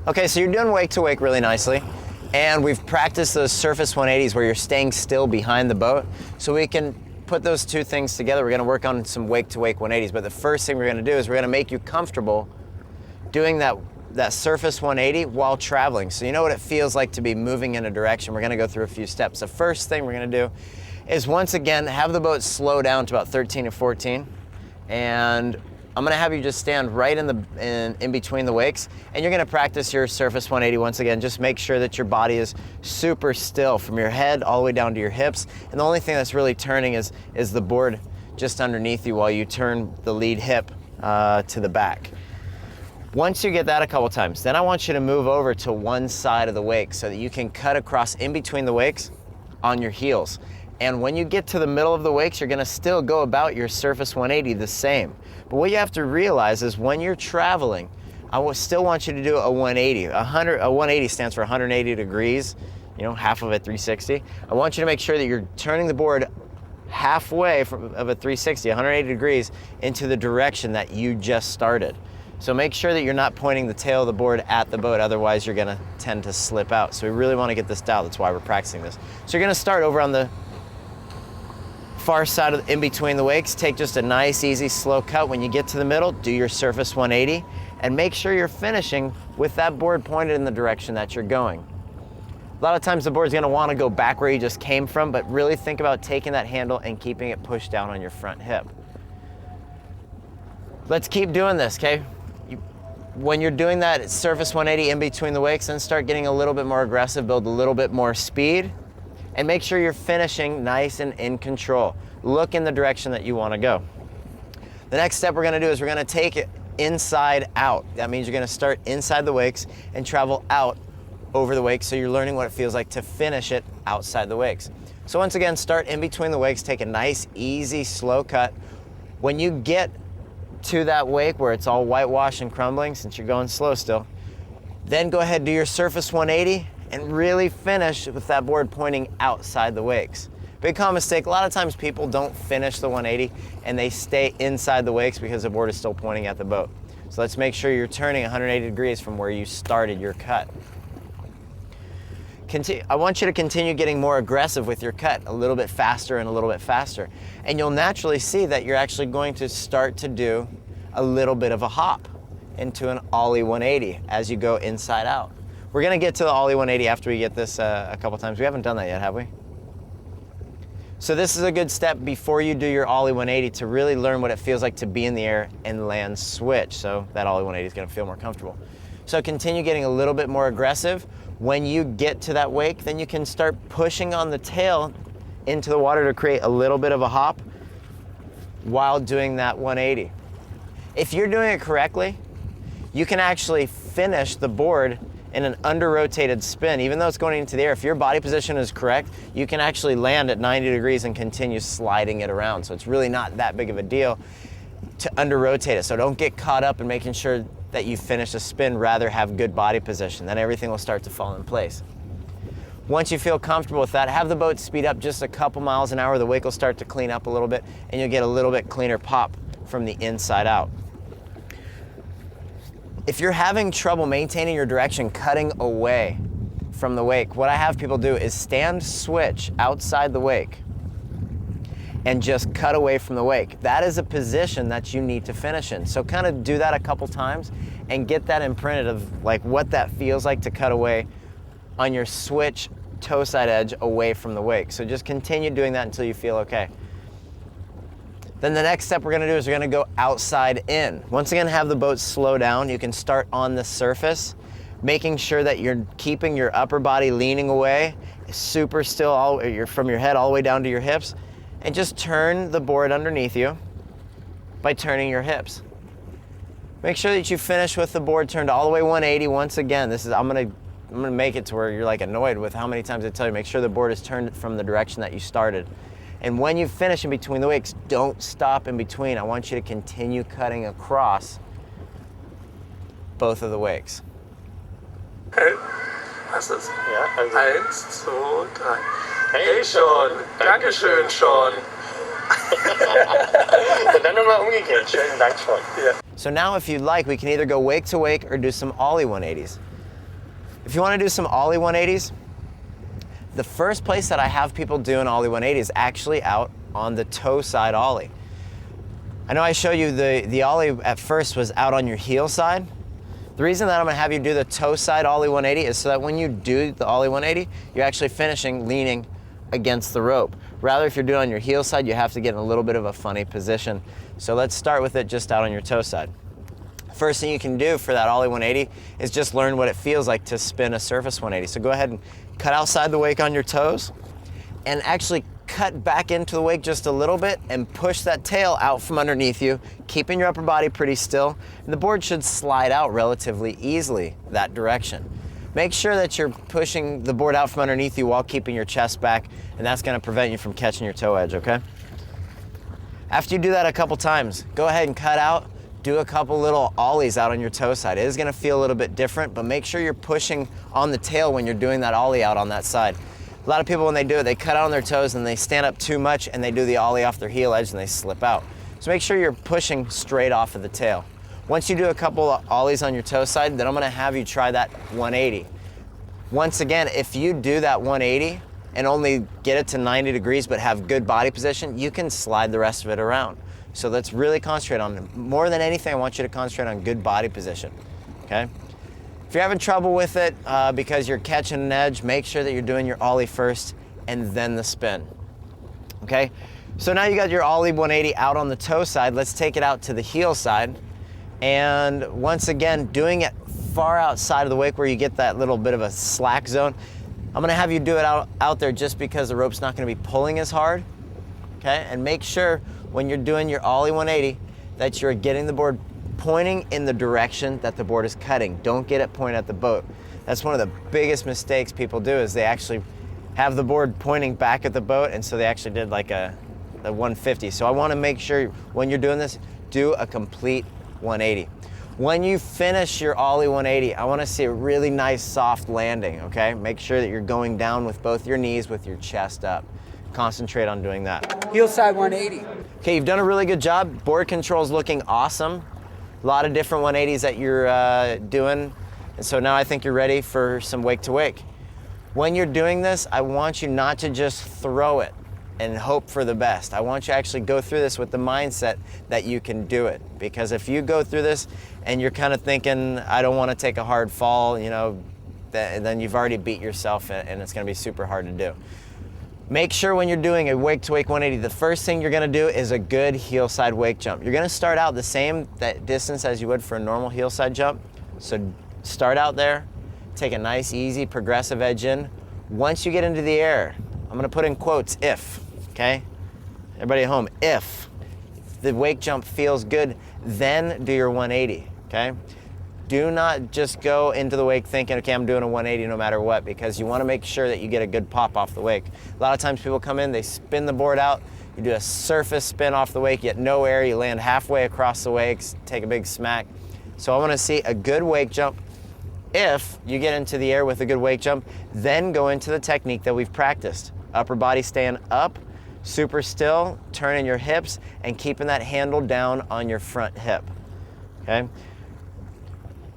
Okay, so you're doing wake to wake really nicely. And we've practiced those surface 180s where you're staying still behind the boat. So we can put those two things together. We're gonna work on some wake to wake 180s, but the first thing we're gonna do is we're gonna make you comfortable doing that surface 180 while traveling. So you know what it feels like to be moving in a direction. We're gonna go through a few steps. The first thing we're gonna do is once again, have the boat slow down to about 13 or 14. And I'm gonna have you just stand right in between the wakes, and you're gonna practice your surface 180 once again. Just make sure that your body is super still from your head all the way down to your hips. And the only thing that's really turning is the board just underneath you while you turn the lead hip to the back. Once you get that a couple times, then I want you to move over to one side of the wake so that you can cut across in between the wakes on your heels. And when you get to the middle of the wakes, you're gonna still go about your surface 180 the same. But what you have to realize is when you're traveling, I still want you to do a 180. A 180 stands for 180 degrees, you know, half of it 360. I want you to make sure that you're turning the board halfway of a 360, 180 degrees, into the direction that you just started. So make sure that you're not pointing the tail of the board at the boat, otherwise you're gonna tend to slip out. So we really wanna get this dialed, that's why we're practicing this. So you're gonna start over on the far side in between the wakes. Take just a nice, easy, slow cut. When you get to the middle, do your surface 180, and make sure you're finishing with that board pointed in the direction that you're going. A lot of times the board's gonna wanna go back where you just came from, but really think about taking that handle and keeping it pushed down on your front hip. Let's keep doing this, okay? When you're doing that surface 180 in between the wakes, then start getting a little bit more aggressive, build a little bit more speed, and make sure you're finishing nice and in control. Look in the direction that you want to go. The next step we're going to do is we're going to take it inside out. That means you're going to start inside the wakes and travel out over the wakes, so you're learning what it feels like to finish it outside the wakes. So once again, start in between the wakes, take a nice, easy, slow cut. When you get to that wake where it's all whitewash and crumbling, since you're going slow still, then go ahead and do your surface 180 and really finish with that board pointing outside the wakes. Big common mistake, a lot of times people don't finish the 180 and they stay inside the wakes because the board is still pointing at the boat. So let's make sure you're turning 180 degrees from where you started your cut. I want you to continue getting more aggressive with your cut, a little bit faster and a little bit faster. And you'll naturally see that you're actually going to start to do a little bit of a hop into an Ollie 180 as you go inside out. We're gonna get to the Ollie 180 after we get this a couple times. We haven't done that yet, have we? So this is a good step before you do your Ollie 180 to really learn what it feels like to be in the air and land switch. So that Ollie 180 is gonna feel more comfortable. So continue getting a little bit more aggressive. When you get to that wake, then you can start pushing on the tail into the water to create a little bit of a hop while doing that 180. If you're doing it correctly, you can actually finish the board in an under-rotated spin. Even though it's going into the air, if your body position is correct, you can actually land at 90 degrees and continue sliding it around. So it's really not that big of a deal to under-rotate it. So don't get caught up in making sure that you finish a spin, rather have good body position. Then everything will start to fall in place. Once you feel comfortable with that, have the boat speed up just a couple miles an hour. The wake will start to clean up a little bit and you'll get a little bit cleaner pop from the inside out. If you're having trouble maintaining your direction, cutting away from the wake, what I have people do is stand switch outside the wake and just cut away from the wake. That is a position that you need to finish in. So kind of do that a couple times and get that imprinted of like what that feels like to cut away on your switch toe side edge away from the wake. So just continue doing that until you feel okay. Then the next step we're gonna do is we're gonna go outside in. Once again, have the boat slow down. You can start on the surface, making sure that you're keeping your upper body leaning away, super still from your head all the way down to your hips, and just turn the board underneath you by turning your hips. Make sure that you finish with the board turned all the way 180 once again. I'm gonna make it to where you're like annoyed with how many times I tell you, make sure the board is turned from the direction that you started. And when you finish in between the wakes, don't stop in between. I want you to continue cutting across both of the wakes. Okay. Was ist? Ja, also. 1, 2, 3. Hey Shaun, Dankeschön Shaun. Und dann nochmal umgekehrt. Schönen Dank, Shaun. Yeah. So now if you'd like, we can either go wake to wake or do some Ollie 180s. If you want to do some Ollie 180s, the first place that I have people do an Ollie 180 is actually out on the toe side Ollie. I know I showed you the Ollie at first was out on your heel side. The reason that I'm gonna have you do the toe side Ollie 180 is so that when you do the Ollie 180, you're actually finishing leaning against the rope. Rather, if you're doing it on your heel side, you have to get in a little bit of a funny position. So let's start with it just out on your toe side. First thing you can do for that Ollie 180 is just learn what it feels like to spin a surface 180. So go ahead and cut outside the wake on your toes and actually cut back into the wake just a little bit and push that tail out from underneath you, keeping your upper body pretty still. And the board should slide out relatively easily that direction. Make sure that you're pushing the board out from underneath you while keeping your chest back, and that's gonna prevent you from catching your toe edge, okay? After you do that a couple times, go ahead and cut out, do a couple little ollies out on your toe side. It is gonna feel a little bit different, but make sure you're pushing on the tail when you're doing that ollie out on that side. A lot of people, when they do it, they cut out on their toes and they stand up too much and they do the ollie off their heel edge and they slip out. So make sure you're pushing straight off of the tail. Once you do a couple of ollies on your toe side, then I'm gonna have you try that 180. Once again, if you do that 180 and only get it to 90 degrees but have good body position, you can slide the rest of it around. So let's really concentrate on it. More than anything, I want you to concentrate on good body position, okay? If you're having trouble with it because you're catching an edge, make sure that you're doing your ollie first and then the spin, okay? So now you got your ollie 180 out on the toe side. Let's take it out to the heel side. And once again, doing it far outside of the wake where you get that little bit of a slack zone. I'm gonna have you do it out there just because the rope's not gonna be pulling as hard, okay? And make sure when you're doing your ollie 180 that you're getting the board pointing in the direction that the board is cutting. Don't get it pointed at the boat. That's one of the biggest mistakes people do, is they actually have the board pointing back at the boat, and so they actually did like a 150. So I wanna make sure when you're doing this, do a complete 180. When you finish your ollie 180, I wanna see a really nice soft landing, okay? Make sure that you're going down with both your knees with your chest up. Concentrate on doing that. Heel side 180. Okay, you've done a really good job. Board control's looking awesome. A lot of different 180s that you're doing. And so now I think you're ready for some wake to wake. When you're doing this, I want you not to just throw it and hope for the best. I want you to actually go through this with the mindset that you can do it. Because if you go through this and you're kind of thinking, I don't want to take a hard fall, you know, then you've already beat yourself and it's going to be super hard to do. Make sure when you're doing a wake to wake 180, the first thing you're gonna do is a good heel side wake jump. You're gonna start out the same that distance as you would for a normal heel side jump. So start out there, take a nice, easy, progressive edge in. Once you get into the air, I'm gonna put in quotes, if, okay? Everybody at home, if the wake jump feels good, then do your 180, okay? Do not just go into the wake thinking, okay, I'm doing a 180 no matter what, because you want to make sure that you get a good pop off the wake. A lot of times people come in, they spin the board out, you do a surface spin off the wake, you get no air, you land halfway across the wakes, take a big smack. So I want to see a good wake jump. If you get into the air with a good wake jump, then go into the technique that we've practiced. Upper body stand up, super still, turning your hips, and keeping that handle down on your front hip, okay?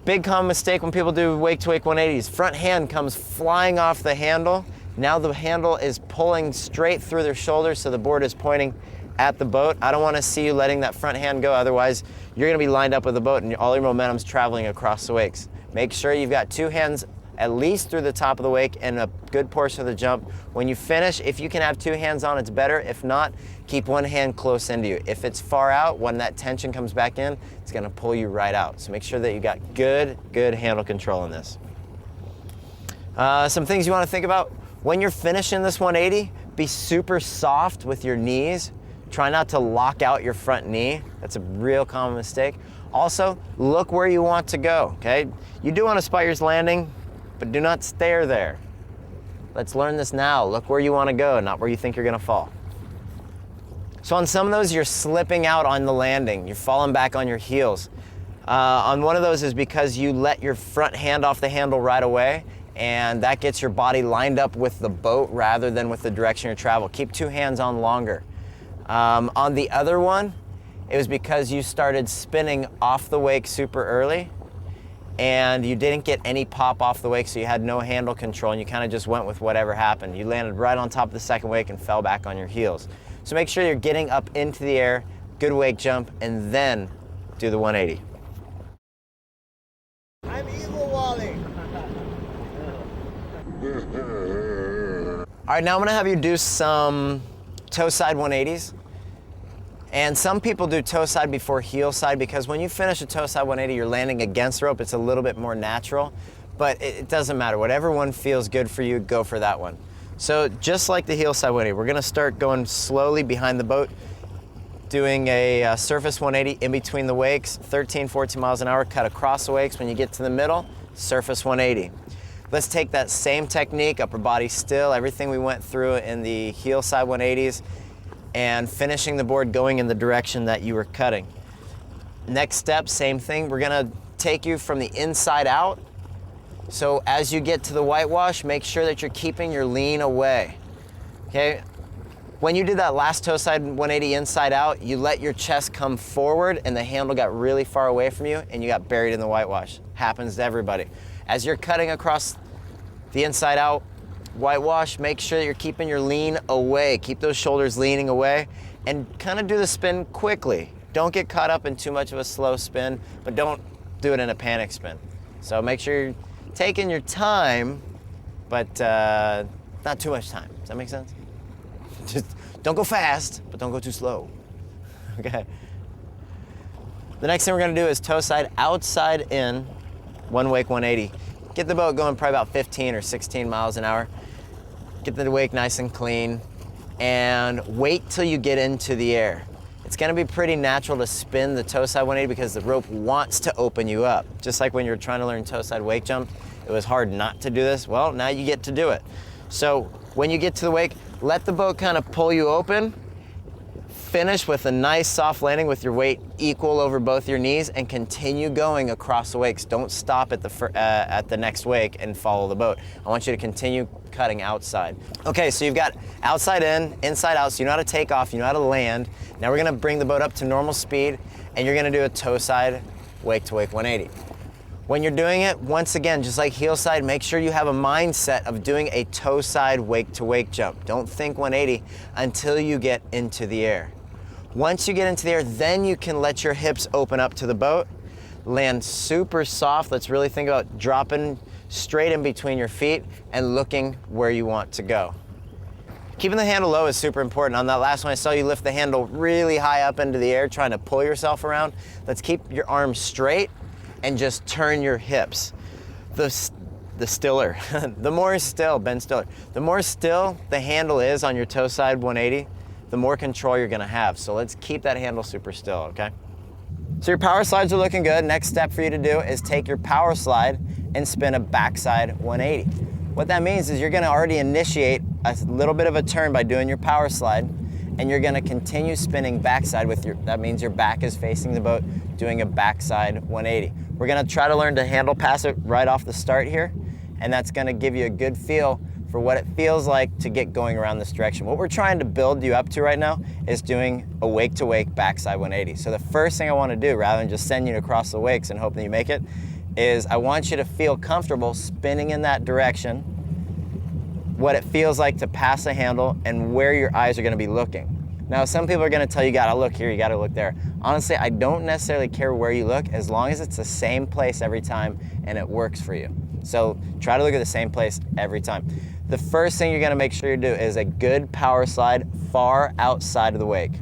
Big common mistake when people do wake to wake 180s. Front hand comes flying off the handle. Now the handle is pulling straight through their shoulders, so the board is pointing at the boat. I don't want to see you letting that front hand go, otherwise you're going to be lined up with the boat and all your momentum's traveling across the wakes. Make sure you've got two hands at least through the top of the wake and a good portion of the jump. When you finish, if you can have two hands on, it's better. If not, keep one hand close into you. If it's far out, when that tension comes back in, it's gonna pull you right out. So make sure that you got good handle control in this. Some things you wanna think about. When you're finishing this 180, be super soft with your knees. Try not to lock out your front knee. That's a real common mistake. Also, look where you want to go, okay? You do want a spires landing, but do not stare there. Let's learn this now. Look where you want to go, not where you think you're gonna fall. So on some of those, you're slipping out on the landing. You're falling back on your heels. On one of those is because you let your front hand off the handle right away, and that gets your body lined up with the boat rather than with the direction of travel. Keep two hands on longer. On the other one, it was because you started spinning off the wake super early, and you didn't get any pop off the wake, so you had no handle control, and you kind of just went with whatever happened. You landed right on top of the second wake and fell back on your heels. So make sure you're getting up into the air, good wake jump, and then do the 180. I'm evil, Wally. All right, now I'm gonna have you do some toe side 180s. And some people do toe side before heel side because when you finish a toe side 180, you're landing against the rope. It's a little bit more natural, but it doesn't matter. Whatever one feels good for you, go for that one. So just like the heel side 180, we're gonna start going slowly behind the boat, doing a surface 180 in between the wakes, 13, 14 miles an hour, cut across the wakes. When you get to the middle, surface 180. Let's take that same technique, upper body still, everything we went through in the heel side 180s, and finishing the board going in the direction that you were cutting. Next step, same thing. We're gonna take you from the inside out. So as you get to the whitewash, make sure that you're keeping your lean away, okay? When you did that last toe side 180 inside out, you let your chest come forward and the handle got really far away from you and you got buried in the whitewash. Happens to everybody. As you're cutting across the inside out whitewash, make sure that you're keeping your lean away. Keep those shoulders leaning away and kind of do the spin quickly. Don't get caught up in too much of a slow spin, but don't do it in a panic spin. So make sure you're taking your time, but not too much time. Does that make sense? Just don't go fast, but don't go too slow. Okay. The next thing we're gonna do is toe side outside in, one wake 180. Get the boat going probably about 15 or 16 miles an hour. Get the wake nice and clean and wait till you get into the air. It's gonna be pretty natural to spin the toe side 180 because the rope wants to open you up. Just like when you're trying to learn toe side wake jump, it was hard not to do this. Well, now you get to do it. So when you get to the wake, let the boat kind of pull you open, finish with a nice soft landing with your weight equal over both your knees and continue going across the wakes. Don't stop at the next wake and follow the boat. I want you to continue cutting outside. Okay, so you've got outside in, inside out, so you know how to take off, you know how to land. Now we're gonna bring the boat up to normal speed and you're gonna do a toe side wake to wake 180. When you're doing it, once again, just like heel side, make sure you have a mindset of doing a toe side wake to wake jump. Don't think 180 until you get into the air. Once you get into the air, then you can let your hips open up to the boat, land super soft. Let's really think about dropping straight in between your feet and looking where you want to go. Keeping the handle low is super important. On that last one, I saw you lift the handle really high up into the air, trying to pull yourself around. Let's keep your arms straight and just turn your hips. The stiller, the more still, Ben Stiller, the more still the handle is on your toe side 180, the more control you're gonna have. So let's keep that handle super still, okay? So your power slides are looking good. Next step for you to do is take your power slide and spin a backside 180. What that means is you're gonna already initiate a little bit of a turn by doing your power slide, and you're gonna continue spinning backside with that means your back is facing the boat, doing a backside 180. We're gonna try to learn to handle pass it right off the start here, and that's gonna give you a good feel for what it feels like to get going around this direction. What we're trying to build you up to right now is doing a wake to wake backside 180. So the first thing I wanna do, rather than just send you across the wakes and hope that you make it, is I want you to feel comfortable spinning in that direction, what it feels like to pass a handle and where your eyes are gonna be looking. Now, some people are gonna tell you, you gotta look here, you gotta look there. Honestly, I don't necessarily care where you look as long as it's the same place every time and it works for you. So try to look at the same place every time. The first thing you're gonna make sure you do is a good power slide far outside of the wake.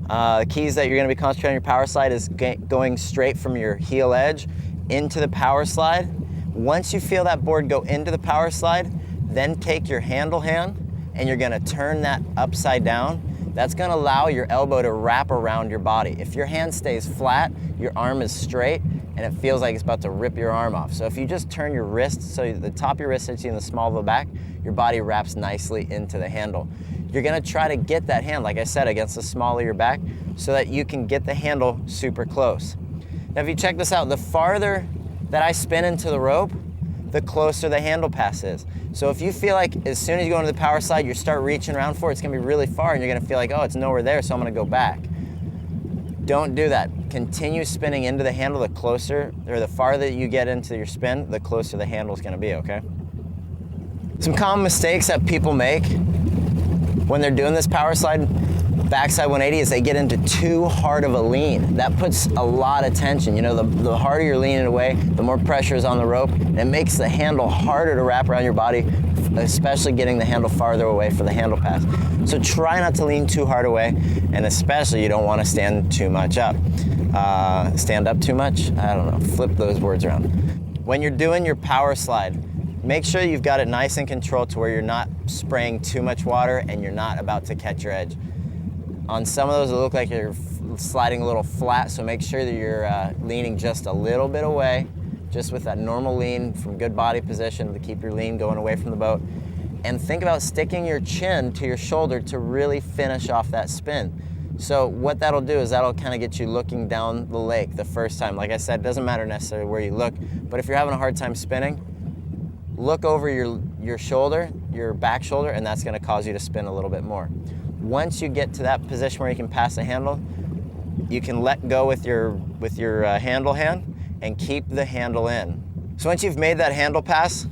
The keys that you're gonna be concentrating on your power slide is going straight from your heel edge into the power slide. Once you feel that board go into the power slide, then take your handle hand and you're gonna turn that upside down. That's gonna allow your elbow to wrap around your body. If your hand stays flat, your arm is straight, and it feels like it's about to rip your arm off. So if you just turn your wrist, so the top of your wrist hits you in the small of the back, your body wraps nicely into the handle. You're gonna try to get that hand, like I said, against the small of your back so that you can get the handle super close. Now if you check this out, the farther that I spin into the rope, the closer the handle pass is. So if you feel like as soon as you go into the power slide, you start reaching around for it, it's gonna be really far and you're gonna feel like, oh, it's nowhere there, so I'm gonna go back. Don't do that. Continue spinning into the handle. The closer, or the farther you get into your spin, the closer the handle is going to be, okay? Some common mistakes that people make when they're doing this power slide backside 180 is they get into too hard of a lean. That puts a lot of tension. You know, the harder you're leaning away, the more pressure is on the rope, and it makes the handle harder to wrap around your body, especially getting the handle farther away for the handle pass. So try not to lean too hard away, and especially you don't want to stand too much up. Stand up too much? I don't know, flip those words around. When you're doing your power slide, make sure you've got it nice and controlled to where you're not spraying too much water and you're not about to catch your edge. On some of those, it look like you're sliding a little flat, so make sure that you're leaning just a little bit away, just with that normal lean from good body position to keep your lean going away from the boat. And think about sticking your chin to your shoulder to really finish off that spin. So what that'll do is that'll kind of get you looking down the lake the first time. Like I said, it doesn't matter necessarily where you look, but if you're having a hard time spinning, look over your shoulder, your back shoulder, and that's going to cause you to spin a little bit more. Once you get to that position where you can pass the handle, you can let go with your handle hand and keep the handle in. So once you've made that handle pass,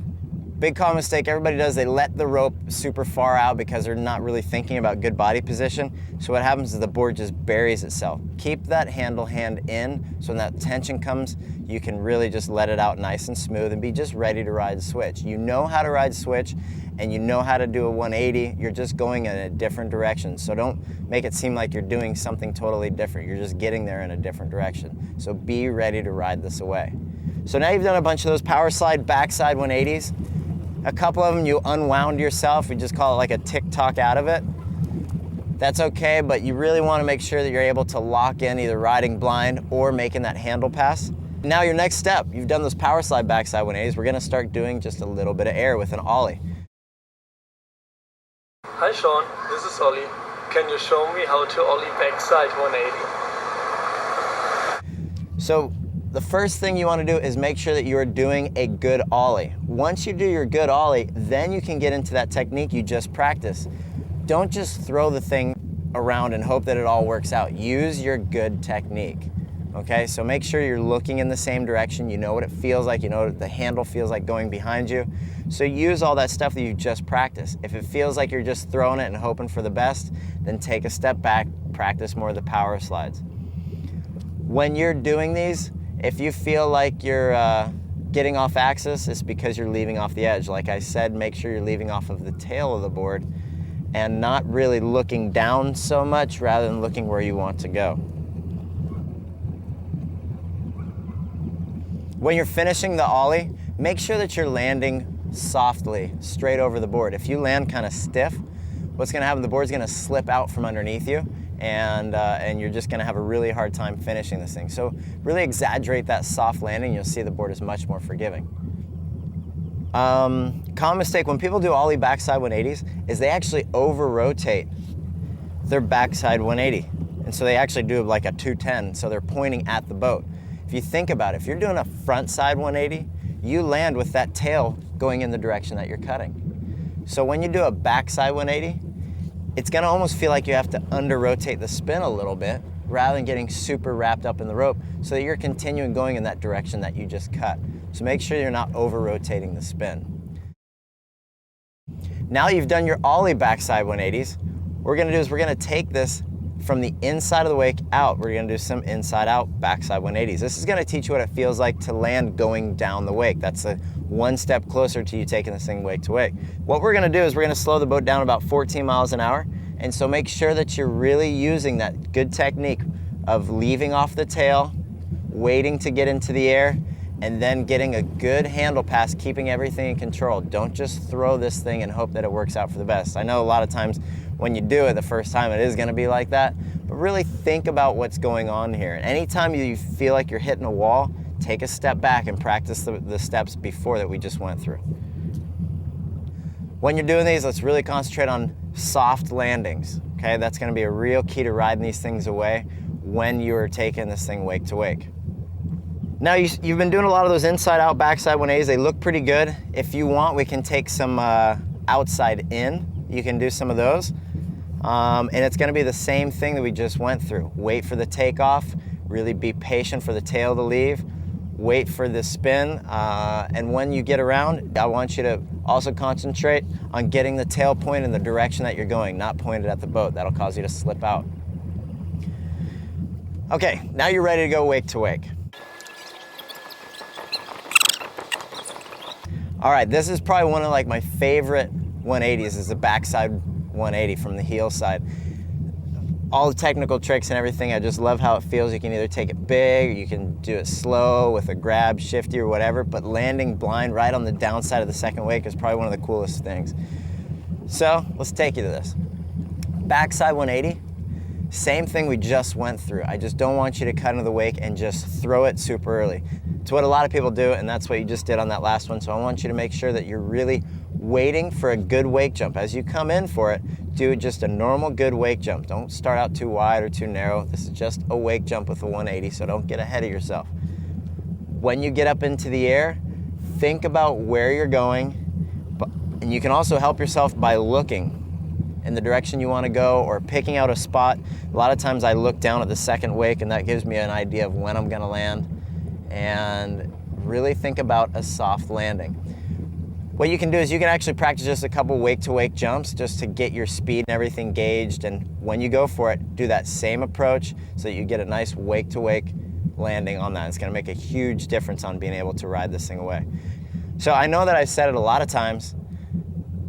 big common mistake everybody does, they let the rope super far out because they're not really thinking about good body position. So what happens is the board just buries itself. Keep that handle hand in, so when that tension comes, you can really just let it out nice and smooth and be just ready to ride the switch. You know how to ride switch and you know how to do a 180, you're just going in a different direction. So don't make it seem like you're doing something totally different. You're just getting there in a different direction. So be ready to ride this away. So now you've done a bunch of those power slide backside 180s. A couple of them you unwound yourself, we just call it like a tick-tock out of it. That's okay, but you really want to make sure that you're able to lock in either riding blind or making that handle pass. Now your next step, you've done those power slide backside 180s, we're going to start doing just a little bit of air with an Ollie. Hi Shaun, this is Ollie. Can you show me how to Ollie backside 180? So the first thing you want to do is make sure that you're doing a good Ollie. Once you do your good Ollie, then you can get into that technique you just practiced. Don't just throw the thing around and hope that it all works out. Use your good technique. Okay, so make sure you're looking in the same direction. You know what it feels like. You know what the handle feels like going behind you. So use all that stuff that you just practiced. If it feels like you're just throwing it and hoping for the best, then take a step back, practice more of the power slides. When you're doing these, if you feel like you're getting off axis, it's because you're leaving off the edge. Like I said, make sure you're leaving off of the tail of the board and not really looking down so much rather than looking where you want to go. When you're finishing the Ollie, make sure that you're landing softly, straight over the board. If you land kind of stiff, what's gonna happen, the board's gonna slip out from underneath you and you're just gonna have a really hard time finishing this thing. So really exaggerate that soft landing, you'll see the board is much more forgiving. Common mistake when people do Ollie backside 180s is they actually over-rotate their backside 180. And so they actually do like a 210, so they're pointing at the boat. If you think about it, if you're doing a front side 180, you land with that tail going in the direction that you're cutting. So when you do a backside 180, it's gonna almost feel like you have to under-rotate the spin a little bit rather than getting super wrapped up in the rope so that you're continuing going in that direction that you just cut. So make sure you're not over-rotating the spin. Now you've done your Ollie backside 180s, what we're gonna do is we're gonna take this from the inside of the wake out. We're gonna do some inside out backside 180s. This is gonna teach you what it feels like to land going down the wake. That's a one step closer to you taking this thing wake to wake. What we're gonna do is we're gonna slow the boat down about 14 miles an hour. And so make sure that you're really using that good technique of leaving off the tail, waiting to get into the air, and then getting a good handle pass, keeping everything in control. Don't just throw this thing and hope that it works out for the best. I know a lot of times when you do it the first time, it is gonna be like that, but really think about what's going on here. And anytime you feel like you're hitting a wall, take a step back and practice the steps before that we just went through. When you're doing these, let's really concentrate on soft landings, okay? That's gonna be a real key to riding these things away when you're taking this thing wake to wake. Now you've been doing a lot of those inside out, backside 180s. They look pretty good. If you want, we can take some outside in. You can do some of those. And it's gonna be the same thing that we just went through. Wait for the takeoff, really be patient for the tail to leave, wait for the spin, and when you get around, I want you to also concentrate on getting the tail point in the direction that you're going, not pointed at the boat. That'll cause you to slip out. Okay, now you're ready to go wake to wake. All right, this is probably one of like my favorite 180s, is the backside 180 from the heel side. All the technical tricks and everything, I just love how it feels. You can either take it big, or you can do it slow with a grab, shifty or whatever, but landing blind right on the downside of the second wake is probably one of the coolest things. So let's take you to this. Backside 180, same thing we just went through. I just don't want you to cut into the wake and just throw it super early. It's what a lot of people do, and that's what you just did on that last one. So I want you to make sure that you're really waiting for a good wake jump. As you come in for it, do just a normal good wake jump. Don't start out too wide or too narrow. This is just a wake jump with a 180, so don't get ahead of yourself. When you get up into the air, think about where you're going, and you can also help yourself by looking in the direction you want to go or picking out a spot. A lot of times I look down at the second wake, and that gives me an idea of when I'm going to land, and really think about a soft landing. What you can do is you can actually practice just a couple wake-to-wake jumps just to get your speed and everything gauged, and when you go for it, do that same approach so that you get a nice wake-to-wake landing on that. It's going to make a huge difference on being able to ride this thing away. So I know that I've said it a lot of times,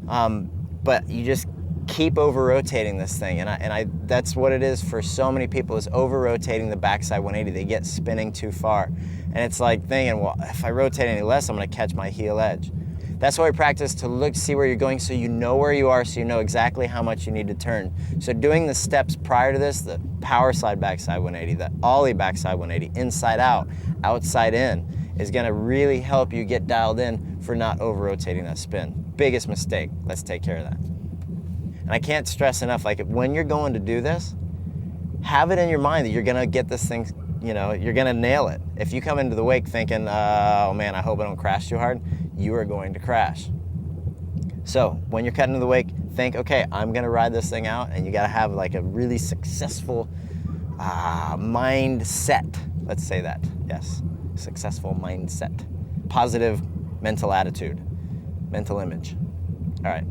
but you just keep over-rotating this thing, and that's what it is for so many people, is over-rotating the backside 180. They get spinning too far, and it's like thinking, well, if I rotate any less, I'm going to catch my heel edge. That's why we practice to look, see where you're going, so you know where you are, so you know exactly how much you need to turn. So doing the steps prior to this, the power slide backside 180, the Ollie backside 180, inside out, outside in, is gonna really help you get dialed in for not over-rotating that spin. Biggest mistake. Let's take care of that. And I can't stress enough, like when you're going to do this, have it in your mind that you're gonna get this thing, you know, you're gonna nail it. If you come into the wake thinking, oh man, I hope I don't crash too hard, you are going to crash. So when you're cutting to the wake, think, okay, I'm gonna ride this thing out, and you gotta have like a really successful mindset. Let's say that, yes, successful mindset. Positive mental attitude, mental image. All right,